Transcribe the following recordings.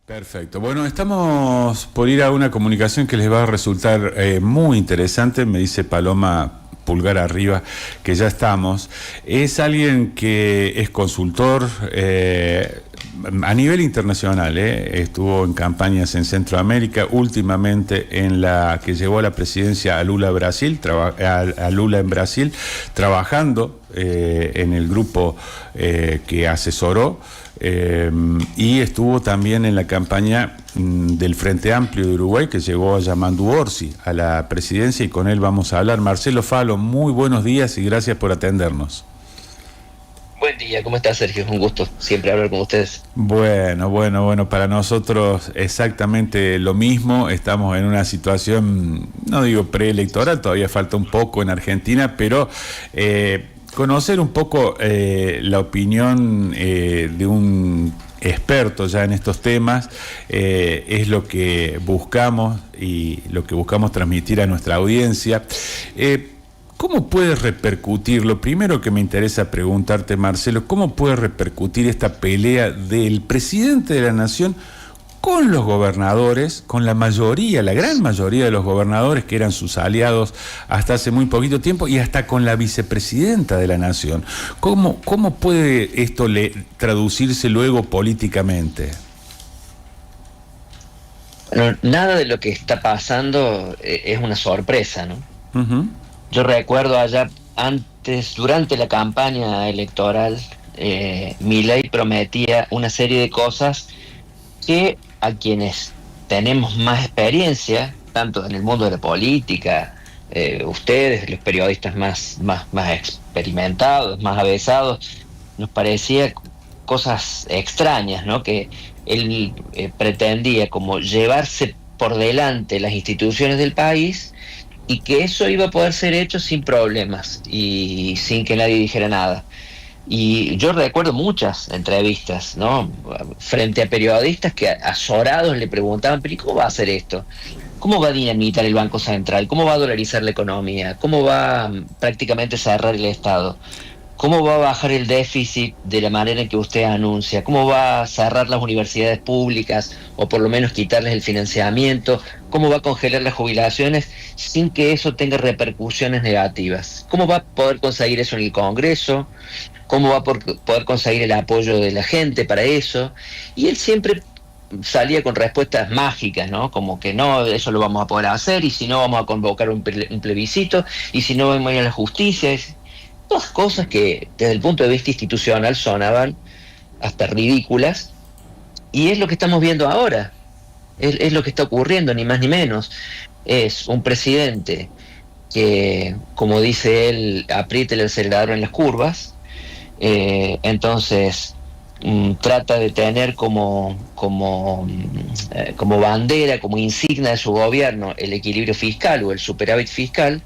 Perfecto. Bueno, estamos por ir a una comunicación que les va a resultar muy interesante. Me dice Paloma pulgar arriba que ya estamos. Es alguien que es consultor a nivel internacional. Estuvo en campañas en Centroamérica, últimamente en la que llevó a la presidencia a Lula Brasil, a Lula en Brasil, trabajando en el grupo que asesoró. Y estuvo también en la campaña del Frente Amplio de Uruguay, que llevó a Yamandu Orsi a la presidencia, y con él vamos a hablar. Marcelo Falo, muy buenos días y gracias por atendernos. Buen día, ¿cómo estás, Sergio? Un gusto siempre hablar con ustedes. Bueno, para nosotros exactamente lo mismo. Estamos en una situación, no digo preelectoral, todavía falta un poco en Argentina, pero conocer un poco la opinión de un experto ya en estos temas es lo que buscamos y lo que buscamos transmitir a nuestra audiencia. ¿Cómo puede repercutir? Lo primero que me interesa preguntarte, Marcelo, ¿cómo puede repercutir esta pelea del presidente de la Nación con los gobernadores, con la mayoría, la gran mayoría de los gobernadores que eran sus aliados hasta hace muy poquito tiempo, y hasta con la vicepresidenta de la Nación? ¿Cómo puede esto traducirse luego políticamente? Bueno, nada de lo que está pasando es una sorpresa, ¿no? Uh-huh. Yo recuerdo allá antes, durante la campaña electoral, Milei prometía una serie de cosas que a quienes tenemos más experiencia, tanto en el mundo de la política, ustedes, los periodistas más experimentados, más avesados, nos parecía cosas extrañas, ¿no? Que él pretendía como llevarse por delante las instituciones del país y que eso iba a poder ser hecho sin problemas y sin que nadie dijera nada. Y yo recuerdo muchas entrevistas, ¿no? Frente a periodistas que azorados le preguntaban, pero ¿y cómo va a hacer esto? ¿Cómo va a dinamitar el Banco Central? ¿Cómo va a dolarizar la economía? ¿Cómo va prácticamente cerrar el Estado? ¿Cómo va a bajar el déficit de la manera en que usted anuncia? ¿Cómo va a cerrar las universidades públicas o por lo menos quitarles el financiamiento? ¿Cómo va a congelar las jubilaciones sin que eso tenga repercusiones negativas? ¿Cómo va a poder conseguir eso en el Congreso? ¿Cómo va a poder conseguir el apoyo de la gente para eso? Y él siempre salía con respuestas mágicas, ¿no? Como que no, eso lo vamos a poder hacer, y si no vamos a convocar un plebiscito, y si no vamos a ir a la justicia. Todas cosas que desde el punto de vista institucional sonaban hasta ridículas, y es lo que estamos viendo ahora, es lo que está ocurriendo, ni más ni menos. Es un presidente que, como dice él, aprieta el acelerador en las curvas, entonces trata de tener como bandera, como insignia de su gobierno, el equilibrio fiscal o el superávit fiscal,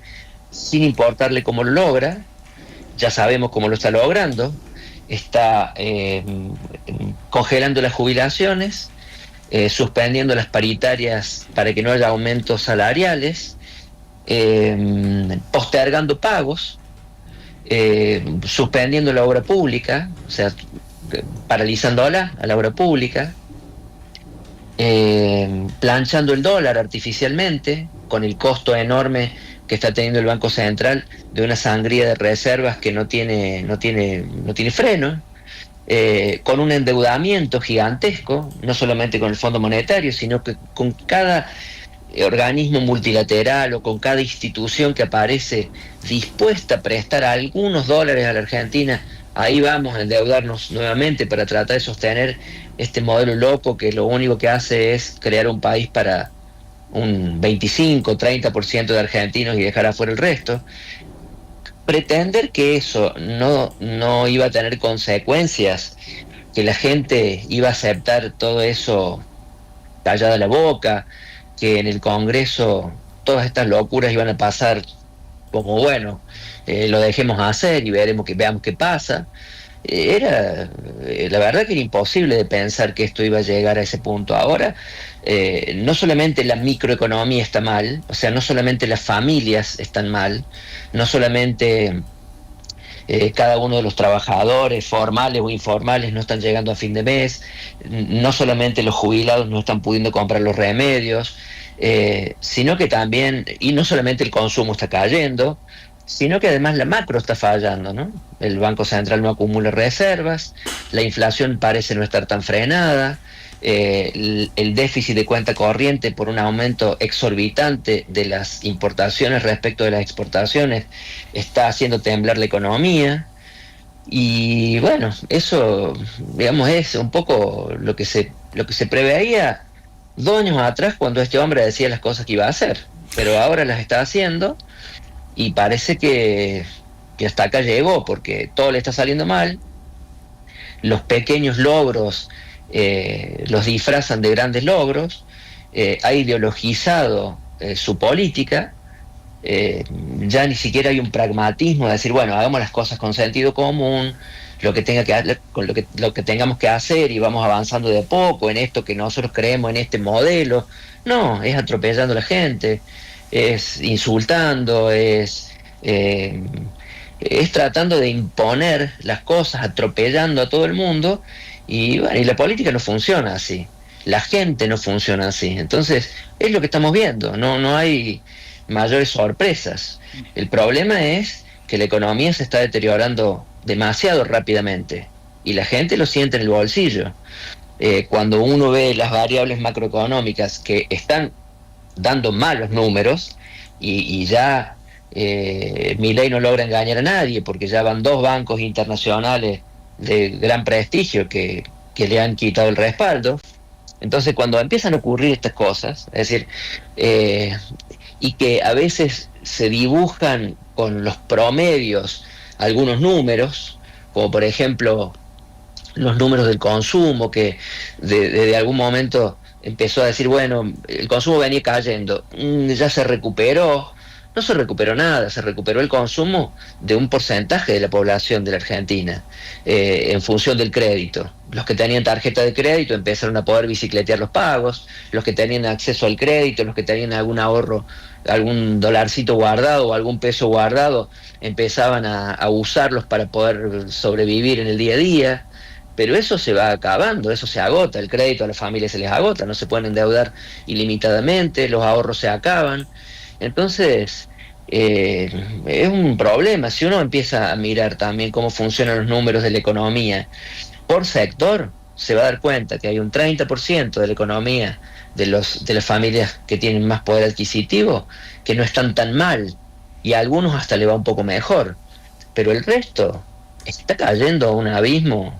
sin importarle cómo lo logra. Ya sabemos cómo lo está logrando. Está congelando las jubilaciones, suspendiendo las paritarias para que no haya aumentos salariales, postergando pagos, suspendiendo la obra pública, o sea, paralizándola a la obra pública, planchando el dólar artificialmente, con el costo enorme que está teniendo el Banco Central de una sangría de reservas que no tiene freno, con un endeudamiento gigantesco, no solamente con el Fondo Monetario, sino que con cada organismo multilateral o con cada institución que aparece dispuesta a prestar algunos dólares a la Argentina. Ahí vamos a endeudarnos nuevamente para tratar de sostener este modelo loco que lo único que hace es crear un país para un 25-30% de argentinos y dejar afuera el resto. Pretender que eso no iba a tener consecuencias, que la gente iba a aceptar todo eso callada la boca, que en el Congreso todas estas locuras iban a pasar como, bueno, lo dejemos hacer y veamos qué pasa. La verdad que era imposible de pensar que esto iba a llegar a ese punto. Ahora, no solamente la microeconomía está mal, o sea, no solamente las familias están mal, no solamente cada uno de los trabajadores, formales o informales, no están llegando a fin de mes, no solamente los jubilados no están pudiendo comprar los remedios, sino que también, y no solamente el consumo está cayendo, sino que además la macro está fallando, ¿no? El Banco Central no acumula reservas, la inflación parece no estar tan frenada, el déficit de cuenta corriente por un aumento exorbitante de las importaciones respecto de las exportaciones está haciendo temblar la economía. Y bueno, eso, digamos, es un poco lo que se preveía 2 años atrás cuando este hombre decía las cosas que iba a hacer, pero ahora las está haciendo y parece que hasta acá llegó porque todo le está saliendo mal. Los pequeños logros los disfrazan de grandes logros, ha ideologizado su política, ya ni siquiera hay un pragmatismo de decir, bueno, hagamos las cosas con sentido común, lo que tenga que con lo que tengamos que hacer y vamos avanzando de a poco en esto que nosotros creemos en este modelo. No, es atropellando a la gente, es insultando, es tratando de imponer las cosas, atropellando a todo el mundo, y bueno, y la política no funciona así, la gente no funciona así, entonces es lo que estamos viendo, no hay mayores sorpresas. El problema es que la economía se está deteriorando demasiado rápidamente y la gente lo siente en el bolsillo. Cuando uno ve las variables macroeconómicas que están dando malos números y ya Milei no logra engañar a nadie porque ya van 2 bancos internacionales de gran prestigio que le han quitado el respaldo. Entonces cuando empiezan a ocurrir estas cosas, es decir, y que a veces se dibujan con los promedios algunos números, como por ejemplo los números del consumo, que de algún momento empezó a decir, bueno, el consumo venía cayendo, ya se recuperó. No se recuperó nada, se recuperó el consumo de un porcentaje de la población de la Argentina, en función del crédito. Los que tenían tarjeta de crédito empezaron a poder bicicletear los pagos, los que tenían acceso al crédito, los que tenían algún ahorro, algún dolarcito guardado o algún peso guardado, empezaban a usarlos para poder sobrevivir en el día a día. Pero eso se va acabando, eso se agota, el crédito a las familias se les agota, no se pueden endeudar ilimitadamente, los ahorros se acaban. Entonces, es un problema. Si uno empieza a mirar también cómo funcionan los números de la economía por sector, se va a dar cuenta que hay un 30% de la economía de las familias que tienen más poder adquisitivo que no están tan mal, y a algunos hasta le va un poco mejor, pero el resto está cayendo a un abismo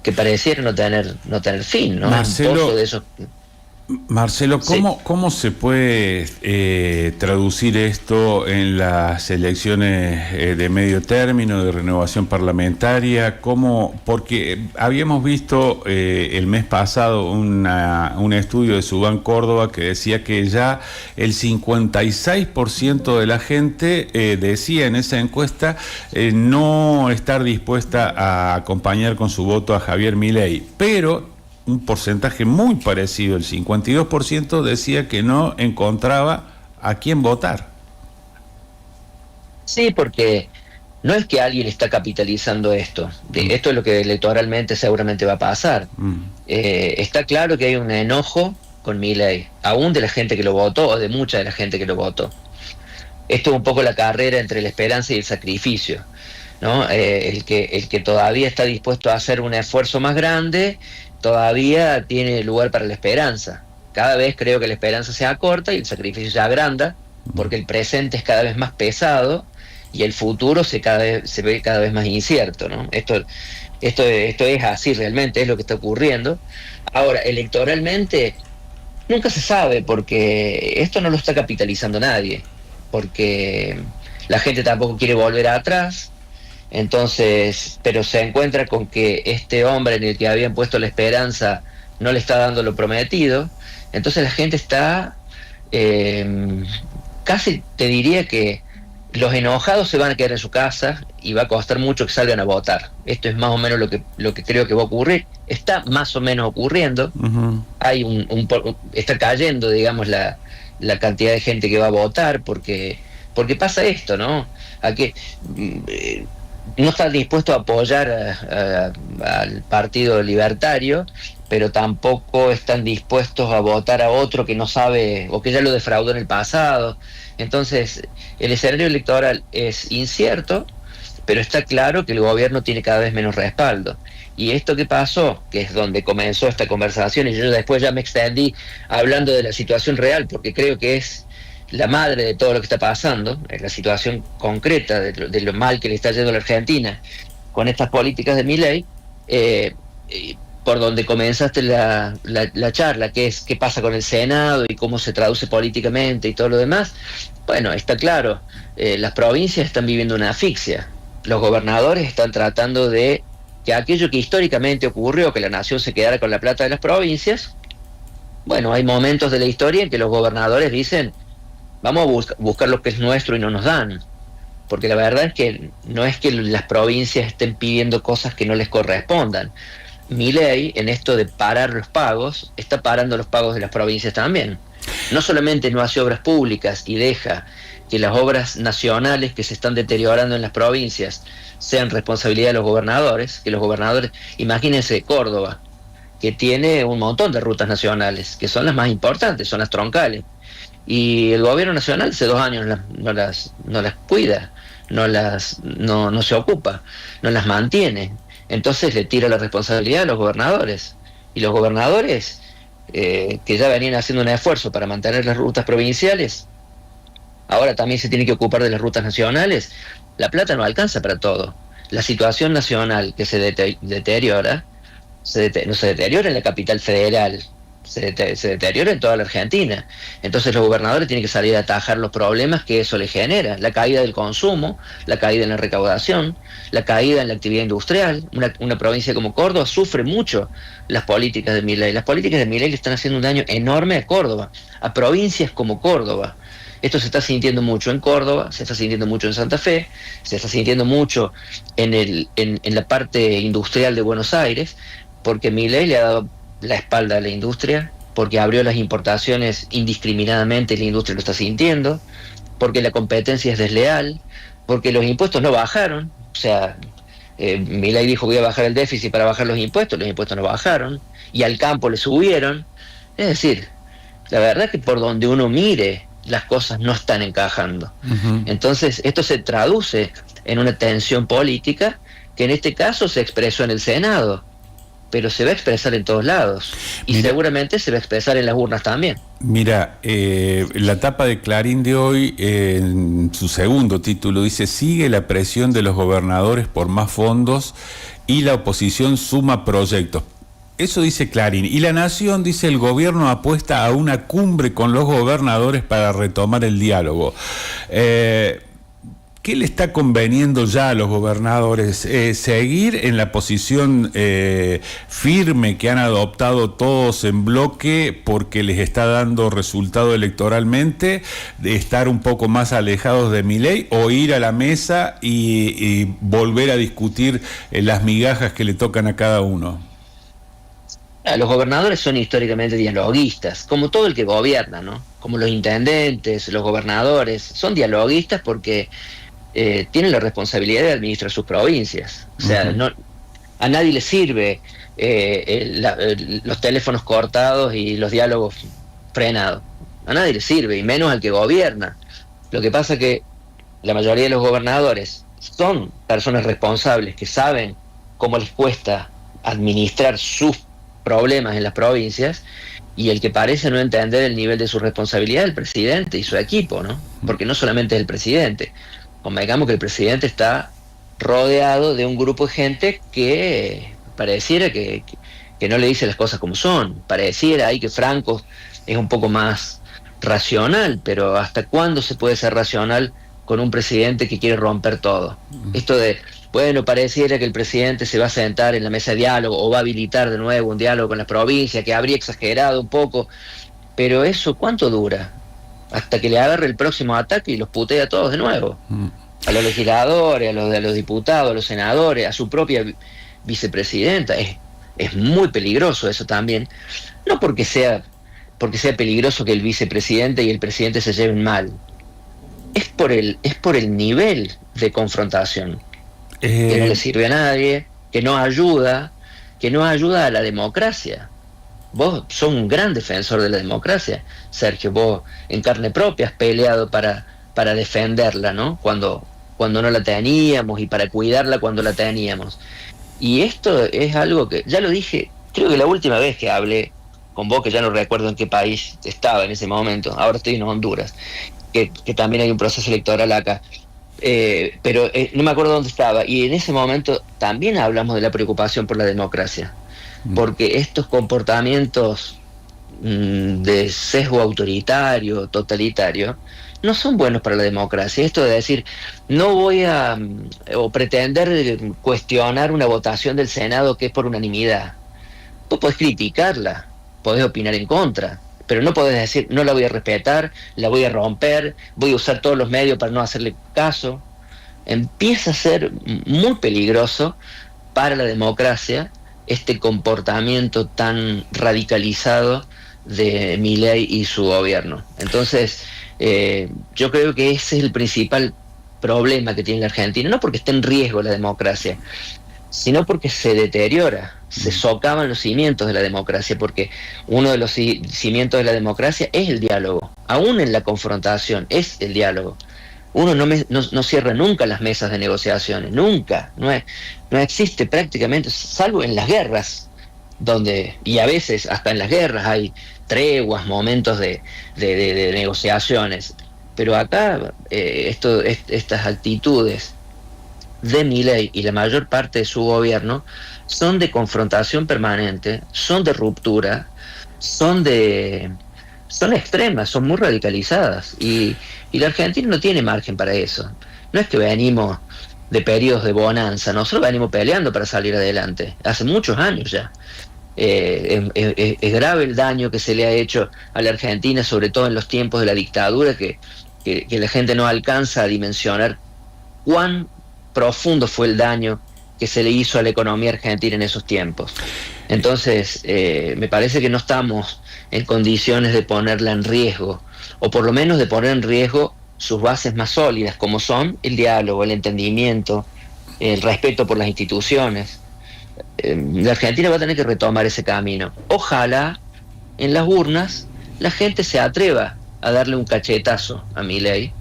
que pareciera no tener fin, ¿no? Marcelo, un pozo de esos. Marcelo, ¿cómo se puede traducir esto en las elecciones de medio término, de renovación parlamentaria? Porque habíamos visto el mes pasado un estudio de Subán Córdoba que decía que ya el 56% de la gente decía en esa encuesta no estar dispuesta a acompañar con su voto a Javier Milei, pero un porcentaje muy parecido, el 52%, decía que no encontraba a quién votar. Sí, porque no es que alguien está capitalizando esto. Esto es lo que electoralmente seguramente va a pasar. Está claro que hay un enojo con Milei, aún de la gente que lo votó, o de mucha de la gente que lo votó. Esto es un poco la carrera entre la esperanza y el sacrificio, ¿no? El que todavía está dispuesto a hacer un esfuerzo más grande todavía tiene lugar para la esperanza. Cada vez creo que la esperanza se acorta y el sacrificio se agranda, porque el presente es cada vez más pesado y el futuro se ve cada vez más incierto, ¿no? Esto es así, realmente es lo que está ocurriendo. Ahora, electoralmente nunca se sabe, porque esto no lo está capitalizando nadie, porque la gente tampoco quiere volver atrás. Entonces, pero se encuentra con que este hombre en el que habían puesto la esperanza no le está dando lo prometido. Entonces la gente está, casi te diría que los enojados se van a quedar en su casa y va a costar mucho que salgan a votar. Esto es más o menos lo que creo que va a ocurrir. Está más o menos ocurriendo. Hay está cayendo, digamos, la cantidad de gente que va a votar porque pasa esto, ¿no? no está dispuesto a apoyar al Partido Libertario, pero tampoco están dispuestos a votar a otro que no sabe o que ya lo defraudó en el pasado. Entonces, el escenario electoral es incierto, pero está claro que el gobierno tiene cada vez menos respaldo. Y esto que pasó, que es donde comenzó esta conversación, y yo después ya me extendí hablando de la situación real, porque creo que es la madre de todo lo que está pasando, es la situación concreta de lo mal que le está yendo a la Argentina con estas políticas de Milei, por donde comenzaste la charla, que es qué pasa con el Senado y cómo se traduce políticamente y todo lo demás. Bueno, está claro, las provincias están viviendo una asfixia, los gobernadores están tratando de que aquello que históricamente ocurrió, que la nación se quedara con la plata de las provincias, bueno, hay momentos de la historia en que los gobernadores dicen, vamos a buscar lo que es nuestro y no nos dan. Porque la verdad es que no es que las provincias estén pidiendo cosas que no les correspondan. Milei, en esto de parar los pagos, está parando los pagos de las provincias también. No solamente no hace obras públicas y deja que las obras nacionales que se están deteriorando en las provincias sean responsabilidad de los gobernadores, que los gobernadores, imagínense Córdoba, que tiene un montón de rutas nacionales, que son las más importantes, son las troncales. Y el gobierno nacional hace 2 años no las cuida, no se ocupa, no las mantiene. Entonces le tira la responsabilidad a los gobernadores. Y los gobernadores, que ya venían haciendo un esfuerzo para mantener las rutas provinciales, ahora también se tiene que ocupar de las rutas nacionales. La plata no alcanza para todo. La situación nacional que se deteriora, no se deteriora en la capital federal, se deteriora en toda la Argentina. Entonces los gobernadores tienen que salir a atajar los problemas que eso les genera, la caída del consumo, la caída en la recaudación, la caída en la actividad industrial. Una provincia como Córdoba sufre mucho las políticas de Milei. Las políticas de Milei le están haciendo un daño enorme a Córdoba, a provincias como Córdoba. Esto se está sintiendo mucho en Córdoba, se está sintiendo mucho en Santa Fe, se está sintiendo mucho en la parte industrial de Buenos Aires, porque Milei le ha dado la espalda a la industria, porque abrió las importaciones indiscriminadamente y la industria lo está sintiendo, porque la competencia es desleal, porque los impuestos no bajaron. O sea, Milei dijo voy a bajar el déficit para bajar los impuestos no bajaron, y al campo le subieron. Es decir, la verdad es que por donde uno mire, las cosas no están encajando. Uh-huh. Entonces, esto se traduce en una tensión política que en este caso se expresó en el Senado, pero se va a expresar en todos lados y mira, seguramente se va a expresar en las urnas también. Mira, la tapa de Clarín de hoy, en su segundo título, dice: sigue la presión de los gobernadores por más fondos y la oposición suma proyectos. Eso dice Clarín. Y La Nación dice: el gobierno apuesta a una cumbre con los gobernadores para retomar el diálogo. ¿Qué le está conveniendo ya a los gobernadores? ¿Seguir en la posición firme que han adoptado todos en bloque porque les está dando resultado electoralmente, de estar un poco más alejados de Milei, o ir a la mesa y volver a discutir las migajas que le tocan a cada uno? Los gobernadores son históricamente dialoguistas, como todo el que gobierna, ¿no? Como los intendentes, los gobernadores, son dialoguistas porque tienen la responsabilidad de administrar sus provincias. O sea, uh-huh. A nadie le sirve los teléfonos cortados y los diálogos frenados. A nadie le sirve, y menos al que gobierna. Lo que pasa es que la mayoría de los gobernadores son personas responsables que saben cómo les cuesta administrar sus problemas en las provincias, y el que parece no entender el nivel de su responsabilidad es el presidente y su equipo, ¿no? Porque no solamente es el presidente. Convengamos que el presidente está rodeado de un grupo de gente que pareciera que no le dice las cosas como son. Pareciera ahí que Franco es un poco más racional, pero ¿hasta cuándo se puede ser racional con un presidente que quiere romper todo? Esto de, bueno, pareciera que el presidente se va a sentar en la mesa de diálogo o va a habilitar de nuevo un diálogo con las provincias, que habría exagerado un poco, pero eso ¿cuánto dura? Hasta que le agarre el próximo ataque y los putea a todos de nuevo. A los legisladores, a los diputados, a los senadores, a su propia vicepresidenta. Es muy peligroso eso también. No porque sea peligroso que el vicepresidente y el presidente se lleven mal. Es por el nivel de confrontación. que no le sirve a nadie, que no ayuda a la democracia. Vos sos un gran defensor de la democracia, Sergio. Vos en carne propia has peleado para defenderla, ¿no? Cuando no la teníamos, y para cuidarla cuando la teníamos. Y esto es algo que, ya lo dije, creo que la última vez que hablé con vos, que ya no recuerdo en qué país estaba en ese momento, ahora estoy en Honduras, que también hay un proceso electoral acá. Pero no me acuerdo dónde estaba, y en ese momento también hablamos de la preocupación por la democracia, porque estos comportamientos de sesgo autoritario, totalitario, no son buenos para la democracia. Esto de decir, no voy a o pretender cuestionar una votación del Senado que es por unanimidad. Vos podés criticarla, podés opinar en contra, pero no podés decir, no la voy a respetar, la voy a romper, voy a usar todos los medios para no hacerle caso. Empieza a ser muy peligroso para la democracia este comportamiento tan radicalizado de Milei y su gobierno. Entonces, yo creo que ese es el principal problema que tiene la Argentina, no porque esté en riesgo la democracia, sino porque se deteriora, se socavan los cimientos de la democracia, porque uno de los cimientos de la democracia es el diálogo, aún en la confrontación es el diálogo. Uno no cierra nunca las mesas de negociaciones, nunca, no existe prácticamente, salvo en las guerras, y a veces hasta en las guerras hay treguas, momentos de negociaciones, pero acá estas actitudes de Milei y la mayor parte de su gobierno son de confrontación permanente, son de ruptura, son extremas, son muy radicalizadas, y la Argentina no tiene margen para eso. No es que venimos de periodos de bonanza, nosotros venimos peleando para salir adelante, hace muchos años ya. Es grave el daño que se le ha hecho a la Argentina, sobre todo en los tiempos de la dictadura, que la gente no alcanza a dimensionar cuán profundo fue el daño que se le hizo a la economía argentina en esos tiempos. Entonces, me parece que no estamos en condiciones de ponerla en riesgo, o por lo menos de poner en riesgo sus bases más sólidas, como son el diálogo, el entendimiento, el respeto por las instituciones. La Argentina va a tener que retomar ese camino. Ojalá en las urnas la gente se atreva a darle un cachetazo a Milei,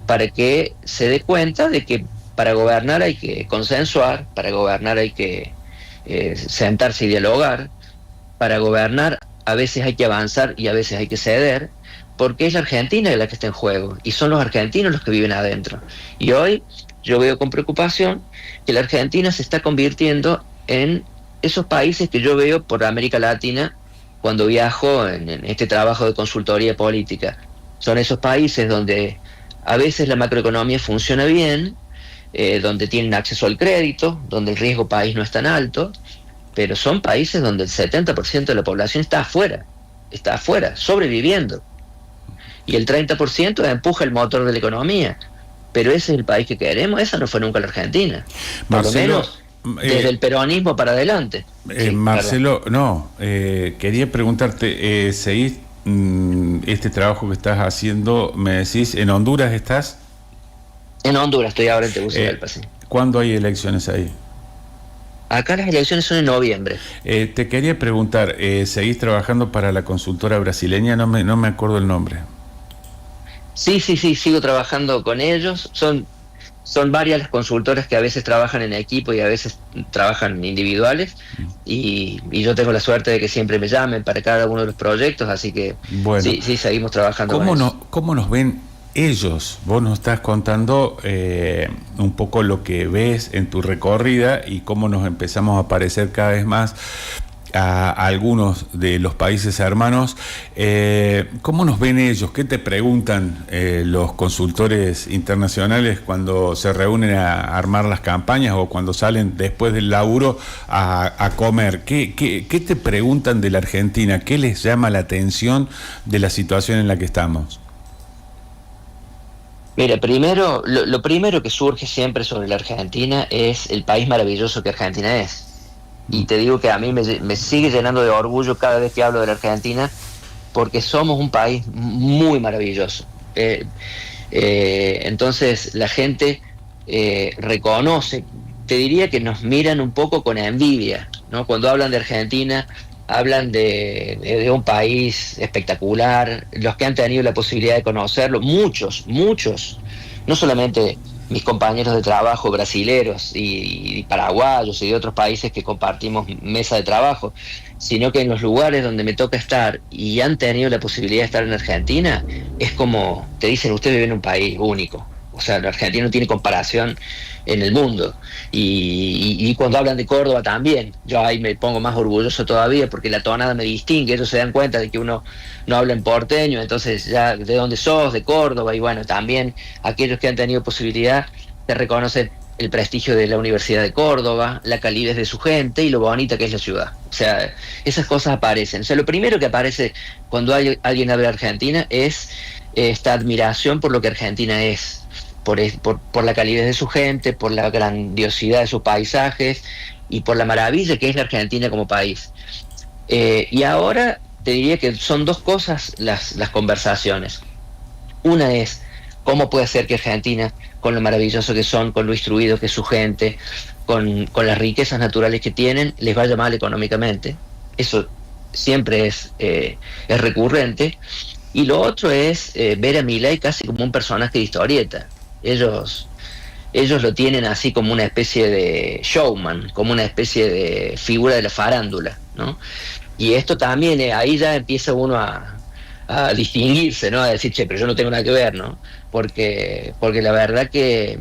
para que se dé cuenta de que para gobernar hay que consensuar, para gobernar hay que sentarse y dialogar, para gobernar a veces hay que avanzar y a veces hay que ceder, porque es la Argentina la que está en juego, y son los argentinos los que viven adentro. Y hoy yo veo con preocupación que la Argentina se está convirtiendo en esos países que yo veo por América Latina cuando viajo en este trabajo de consultoría política. Son esos países donde a veces la macroeconomía funciona bien, donde tienen acceso al crédito, donde el riesgo país no es tan alto, pero son países donde el 70% de la población está afuera, sobreviviendo. Y el 30% empuja el motor de la economía. Pero ese es el país que queremos. Esa no fue nunca la Argentina. Por Marcelo, lo menos desde el peronismo para adelante. Sí, Marcelo, quería preguntarte, ¿seguís este trabajo que estás haciendo? Me decís, ¿en Honduras estás? En Honduras estoy ahora en Tegucigalpa, sí. ¿Cuándo hay elecciones ahí? Acá las elecciones son en noviembre. Te quería preguntar, ¿seguís trabajando para la consultora brasileña? No me acuerdo el nombre. Sí, sigo trabajando con ellos. Son varias las consultoras que a veces trabajan en equipo y a veces trabajan individuales, y yo tengo la suerte de que siempre me llamen para cada uno de los proyectos, así que bueno, sí, seguimos trabajando con ellos. ¿Cómo nos ven ellos? Vos nos estás contando un poco lo que ves en tu recorrida y cómo nos empezamos a parecer cada vez más a algunos de los países hermanos. ¿Cómo nos ven ellos? ¿Qué te preguntan los consultores internacionales cuando se reúnen a armar las campañas o cuando salen después del laburo a comer? ¿Qué te preguntan de la Argentina? ¿Qué les llama la atención de la situación en la que estamos? Mira, primero, lo primero que surge siempre sobre la Argentina es el país maravilloso que Argentina es. Y te digo que a mí me sigue llenando de orgullo cada vez que hablo de la Argentina, porque somos un país muy maravilloso. Entonces la gente reconoce te diría que nos miran un poco con envidia, ¿no? Cuando hablan de Argentina, hablan de un país espectacular, los que han tenido la posibilidad de conocerlo, muchos, no solamente mis compañeros de trabajo brasileros y paraguayos y de otros países que compartimos mesa de trabajo, sino que en los lugares donde me toca estar y han tenido la posibilidad de estar en Argentina, es como, te dicen, usted vive en un país único. O sea, la Argentina no tiene comparación en el mundo. Y cuando hablan de Córdoba también, yo ahí me pongo más orgulloso todavía porque la tonada me distingue, ellos se dan cuenta de que uno no habla en porteño, entonces ya de dónde sos, de Córdoba, y bueno, también aquellos que han tenido posibilidad te reconocen el prestigio de la Universidad de Córdoba, la calidez de su gente y lo bonita que es la ciudad. O sea, esas cosas aparecen. O sea, lo primero que aparece cuando alguien habla de Argentina es esta admiración por lo que Argentina es, por la calidez de su gente, por la grandiosidad de sus paisajes y por la maravilla que es la Argentina como país. Y ahora te diría que son dos cosas las conversaciones. Una es cómo puede ser que Argentina, con lo maravilloso que son, con lo instruido que es su gente, con las riquezas naturales que tienen, les vaya mal económicamente. Eso siempre es recurrente. Y lo otro es ver a Milei casi como un personaje de historieta. Ellos lo tienen así como una especie de showman, como una especie de figura de la farándula, ¿no? Y esto también, ahí ya empieza uno a distinguirse, ¿no? A decir, che, pero yo no tengo nada que ver, ¿no? Porque la verdad que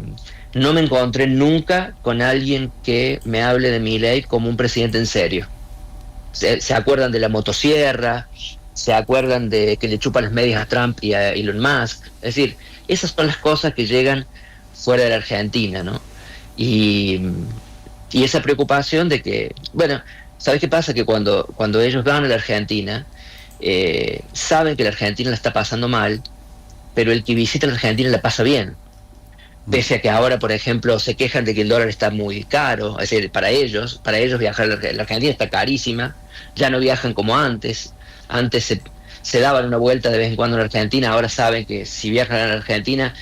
no me encontré nunca con alguien que me hable de Milei como un presidente en serio. Se acuerdan de la motosierra, se acuerdan de que le chupan las medias a Trump y a Elon Musk. Es decir, esas son las cosas que llegan fuera de la Argentina, ¿no? Y esa preocupación de que, bueno, ¿sabes qué pasa? Que cuando ellos van a la Argentina, saben que la Argentina la está pasando mal, pero el que visita la Argentina la pasa bien. Pese a que ahora, por ejemplo, se quejan de que el dólar está muy caro, es decir, para ellos viajar a la Argentina está carísima, ya no viajan como antes. Antes se daban una vuelta de vez en cuando en la Argentina, ahora saben que si viajan a la Argentina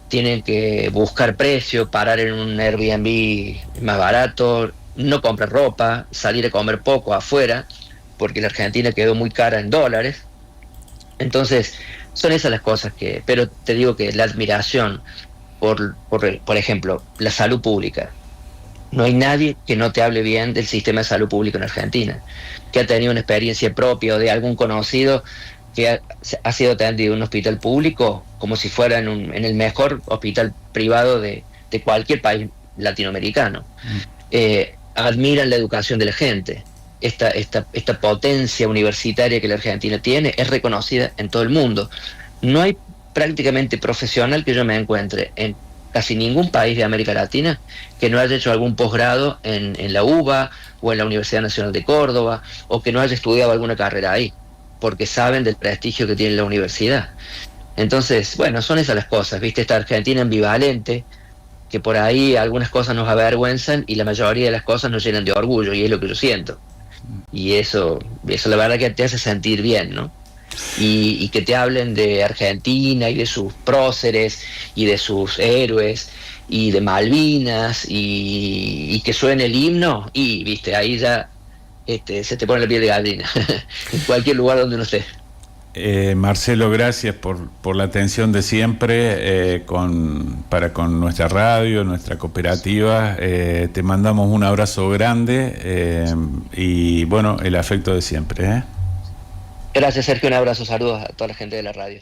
tienen que buscar precio, parar en un Airbnb más barato, no comprar ropa, salir a comer poco afuera, porque la Argentina quedó muy cara en dólares. Entonces, son esas las cosas que... Pero te digo que la admiración por ejemplo, la salud pública. No hay nadie que no te hable bien del sistema de salud público en Argentina, que ha tenido una experiencia propia o de algún conocido que ha sido atendido en un hospital público como si fuera en el mejor hospital privado de cualquier país latinoamericano. Admiran la educación de la gente. Esta potencia universitaria que la Argentina tiene es reconocida en todo el mundo. No hay prácticamente profesional que yo me encuentre en casi ningún país de América Latina que no haya hecho algún posgrado en la UBA o en la Universidad Nacional de Córdoba, o que no haya estudiado alguna carrera ahí, porque saben del prestigio que tiene la universidad. Entonces, bueno, son esas las cosas, ¿viste? Esta Argentina ambivalente, que por ahí algunas cosas nos avergüenzan y la mayoría de las cosas nos llenan de orgullo, y es lo que yo siento. Y eso la verdad que te hace sentir bien, ¿no? Y que te hablen de Argentina y de sus próceres y de sus héroes y de Malvinas y que suene el himno, y viste, ahí ya se te pone la piel de gallina en cualquier lugar donde uno esté. Marcelo, gracias por la atención de siempre para con nuestra radio, nuestra cooperativa. Te mandamos un abrazo grande y bueno, el afecto de siempre. Gracias, Sergio, un abrazo, saludos a toda la gente de la radio.